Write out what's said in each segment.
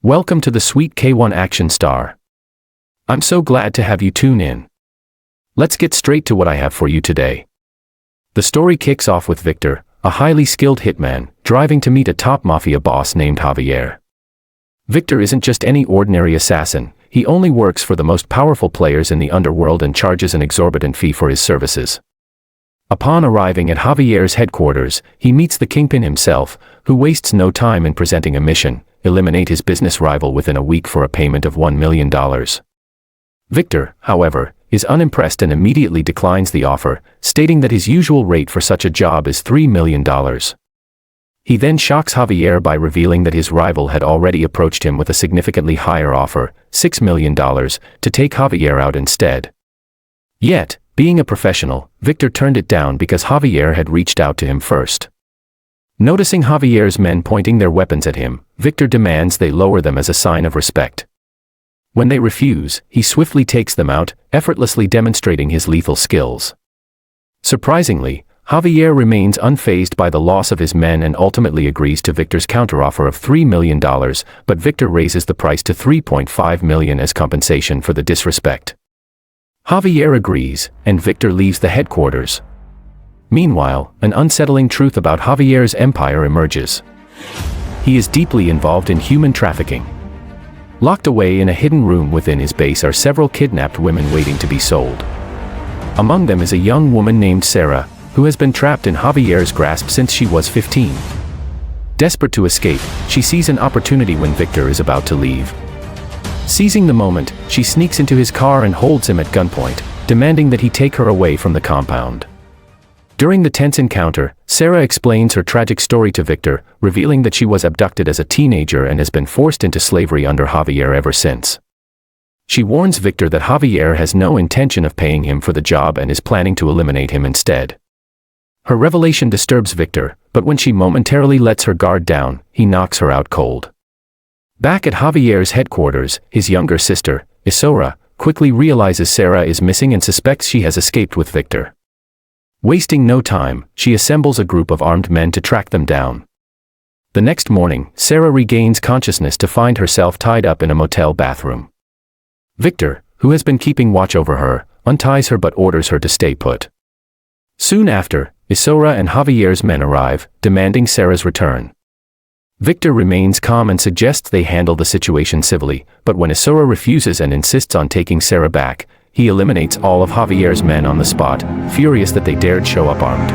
Welcome to the sweet Kaywon action star. I'm so glad to have you tune in. Let's get straight to what I have for you today. The story kicks off with Victor, a highly skilled hitman, driving to meet a top mafia boss named Javier. Victor isn't just any ordinary assassin, he only works for the most powerful players in the underworld and charges an exorbitant fee for his services. Upon arriving at Javier's headquarters, he meets the kingpin himself, who wastes no time in presenting a mission: eliminate his business rival within a week for a payment of $1 million. Victor, however, is unimpressed and immediately declines the offer, stating that his usual rate for such a job is $3 million. He then shocks Javier by revealing that his rival had already approached him with a significantly higher offer, $6 million, to take Javier out instead. Yet, being a professional, Victor turned it down because Javier had reached out to him first. Noticing Javier's men pointing their weapons at him, Victor demands they lower them as a sign of respect. When they refuse, he swiftly takes them out, effortlessly demonstrating his lethal skills. Surprisingly, Javier remains unfazed by the loss of his men and ultimately agrees to Victor's counteroffer of $3 million, but Victor raises the price to $3.5 million as compensation for the disrespect. Javier agrees, and Victor leaves the headquarters. Meanwhile, an unsettling truth about Javier's empire emerges. He is deeply involved in human trafficking. Locked away in a hidden room within his base are several kidnapped women waiting to be sold. Among them is a young woman named Sarah, who has been trapped in Javier's grasp since she was 15. Desperate to escape, she sees an opportunity when Victor is about to leave. Seizing the moment, she sneaks into his car and holds him at gunpoint, demanding that he take her away from the compound. During the tense encounter, Sarah explains her tragic story to Victor, revealing that she was abducted as a teenager and has been forced into slavery under Javier ever since. She warns Victor that Javier has no intention of paying him for the job and is planning to eliminate him instead. Her revelation disturbs Victor, but when she momentarily lets her guard down, he knocks her out cold. Back at Javier's headquarters, his younger sister, Isora, quickly realizes Sarah is missing and suspects she has escaped with Victor. Wasting no time, she assembles a group of armed men to track them down. The next morning, Sarah regains consciousness to find herself tied up in a motel bathroom. Victor, who has been keeping watch over her, unties her but orders her to stay put. Soon after, Isora and Javier's men arrive, demanding Sarah's return. Victor remains calm and suggests they handle the situation civilly, but when Isora refuses and insists on taking Sarah back, he eliminates all of Javier's men on the spot, furious that they dared show up armed.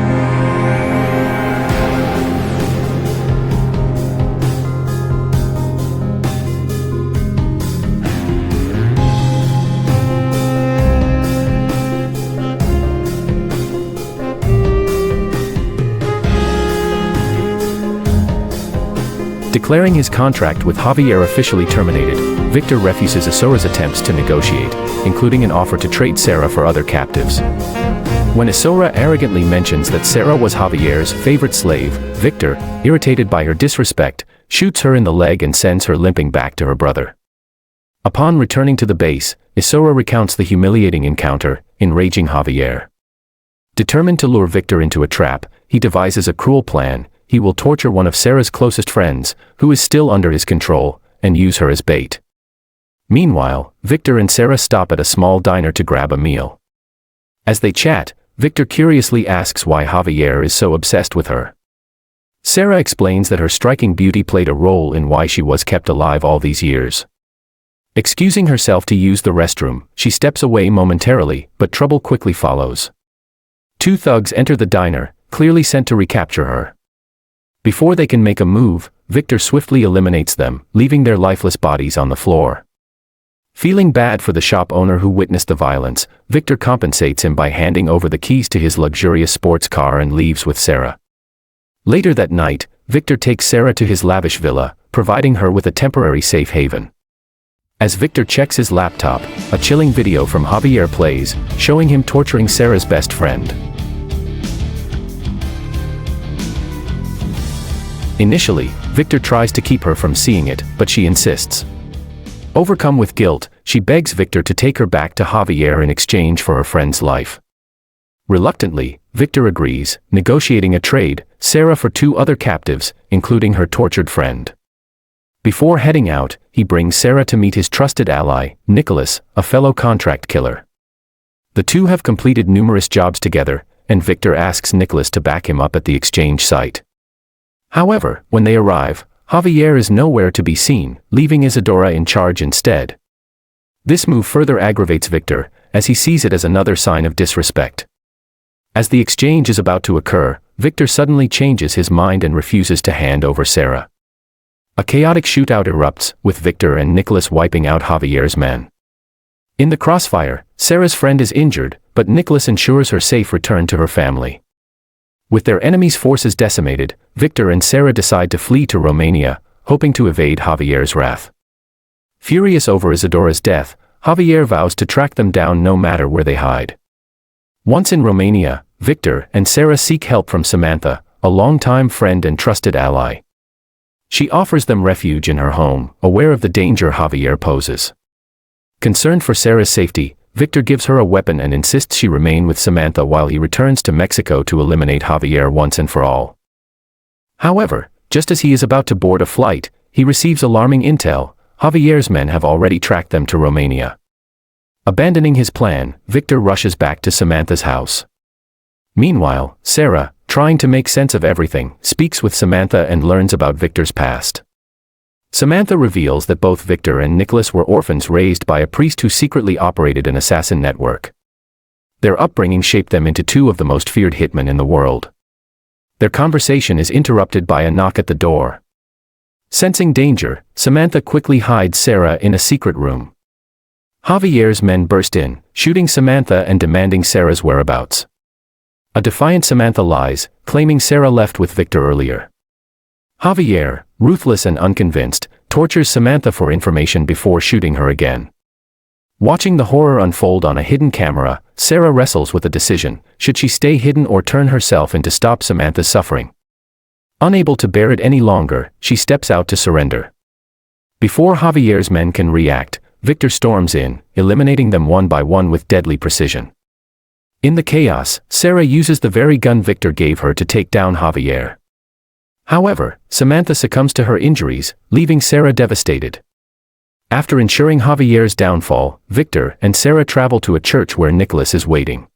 Declaring his contract with Javier officially terminated, Victor refuses Isora's attempts to negotiate, including an offer to trade Sarah for other captives. When Isora arrogantly mentions that Sarah was Javier's favorite slave, Victor, irritated by her disrespect, shoots her in the leg and sends her limping back to her brother. Upon returning to the base, Isora recounts the humiliating encounter, enraging Javier. Determined to lure Victor into a trap, he devises a cruel plan. He will torture one of Sarah's closest friends, who is still under his control, and use her as bait. Meanwhile, Victor and Sarah stop at a small diner to grab a meal. As they chat, Victor curiously asks why Javier is so obsessed with her. Sarah explains that her striking beauty played a role in why she was kept alive all these years. Excusing herself to use the restroom, she steps away momentarily, but trouble quickly follows. Two thugs enter the diner, clearly sent to recapture her. Before they can make a move, Victor swiftly eliminates them, leaving their lifeless bodies on the floor. Feeling bad for the shop owner who witnessed the violence, Victor compensates him by handing over the keys to his luxurious sports car and leaves with Sarah. Later that night, Victor takes Sarah to his lavish villa, providing her with a temporary safe haven. As Victor checks his laptop, a chilling video from Javier plays, showing him torturing Sarah's best friend. Initially, Victor tries to keep her from seeing it, but she insists. Overcome with guilt, she begs Victor to take her back to Javier in exchange for her friend's life. Reluctantly, Victor agrees, negotiating a trade, Sarah for two other captives, including her tortured friend. Before heading out, he brings Sarah to meet his trusted ally, Nicholas, a fellow contract killer. The two have completed numerous jobs together, and Victor asks Nicholas to back him up at the exchange site. However, when they arrive, Javier is nowhere to be seen, leaving Isadora in charge instead. This move further aggravates Victor, as he sees it as another sign of disrespect. As the exchange is about to occur, Victor suddenly changes his mind and refuses to hand over Sarah. A chaotic shootout erupts, with Victor and Nicholas wiping out Javier's men. In the crossfire, Sarah's friend is injured, but Nicholas ensures her safe return to her family. With their enemy's forces decimated, Victor and Sarah decide to flee to Romania, hoping to evade Javier's wrath. Furious over Isadora's death, Javier vows to track them down no matter where they hide. Once in Romania, Victor and Sarah seek help from Samantha, a longtime friend and trusted ally. She offers them refuge in her home, aware of the danger Javier poses. Concerned for Sarah's safety, Victor gives her a weapon and insists she remain with Samantha while he returns to Mexico to eliminate Javier once and for all. However, just as he is about to board a flight, he receives alarming intel. Javier's men have already tracked them to Romania. Abandoning his plan, Victor rushes back to Samantha's house. Meanwhile, Sarah, trying to make sense of everything, speaks with Samantha and learns about Victor's past. Samantha reveals that both Victor and Nicholas were orphans raised by a priest who secretly operated an assassin network. Their upbringing shaped them into two of the most feared hitmen in the world. Their conversation is interrupted by a knock at the door. Sensing danger, Samantha quickly hides Sarah in a secret room. Javier's men burst in, shooting Samantha and demanding Sarah's whereabouts. A defiant Samantha lies, claiming Sarah left with Victor earlier. Javier, ruthless and unconvinced, tortures Samantha for information before shooting her again. Watching the horror unfold on a hidden camera, Sarah wrestles with a decision: should she stay hidden or turn herself in to stop Samantha's suffering? Unable to bear it any longer, she steps out to surrender. Before Javier's men can react, Victor storms in, eliminating them one by one with deadly precision. In the chaos, Sarah uses the very gun Victor gave her to take down Javier. However, Samantha succumbs to her injuries, leaving Sarah devastated. After ensuring Javier's downfall, Victor and Sarah travel to a church where Nicholas is waiting.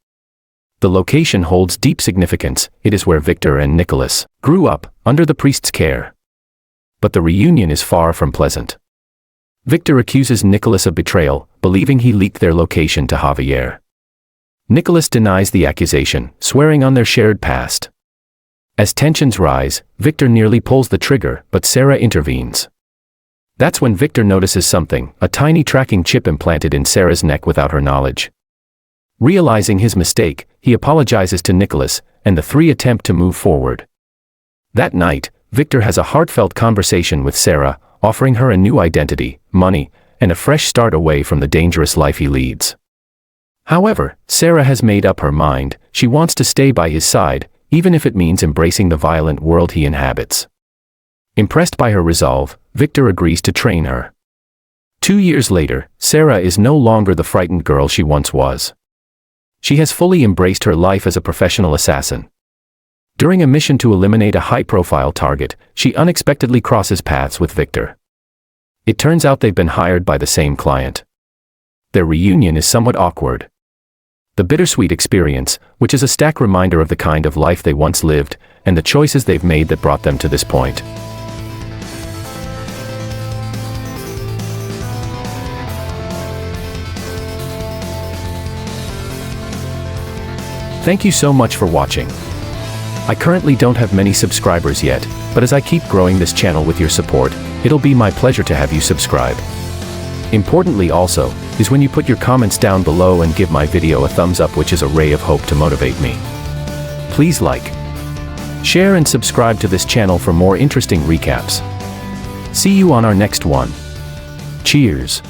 The location holds deep significance. It is where Victor and Nicholas grew up, under the priest's care. But the reunion is far from pleasant. Victor accuses Nicholas of betrayal, believing he leaked their location to Javier. Nicholas denies the accusation, swearing on their shared past. As tensions rise, Victor nearly pulls the trigger, but Sarah intervenes. That's when Victor notices something: a tiny tracking chip implanted in Sarah's neck without her knowledge. Realizing his mistake, he apologizes to Nicholas, and the three attempt to move forward. That night, Victor has a heartfelt conversation with Sarah, offering her a new identity, money, and a fresh start away from the dangerous life he leads. However, Sarah has made up her mind. She wants to stay by his side, even if it means embracing the violent world he inhabits. Impressed by her resolve, Victor agrees to train her. 2 years later, Sarah is no longer the frightened girl she once was. She has fully embraced her life as a professional assassin. During a mission to eliminate a high-profile target, she unexpectedly crosses paths with Victor. It turns out they've been hired by the same client. Their reunion is somewhat awkward. The bittersweet experience, which is a stark reminder of the kind of life they once lived, and the choices they've made that brought them to this point. Thank you so much for watching. I currently don't have many subscribers yet, but as I keep growing this channel with your support, it'll be my pleasure to have you subscribe. Importantly also, is when you put your comments down below and give my video a thumbs up, which is a ray of hope to motivate me. Please like, share and subscribe to this channel for more interesting recaps. See you on our next one. Cheers.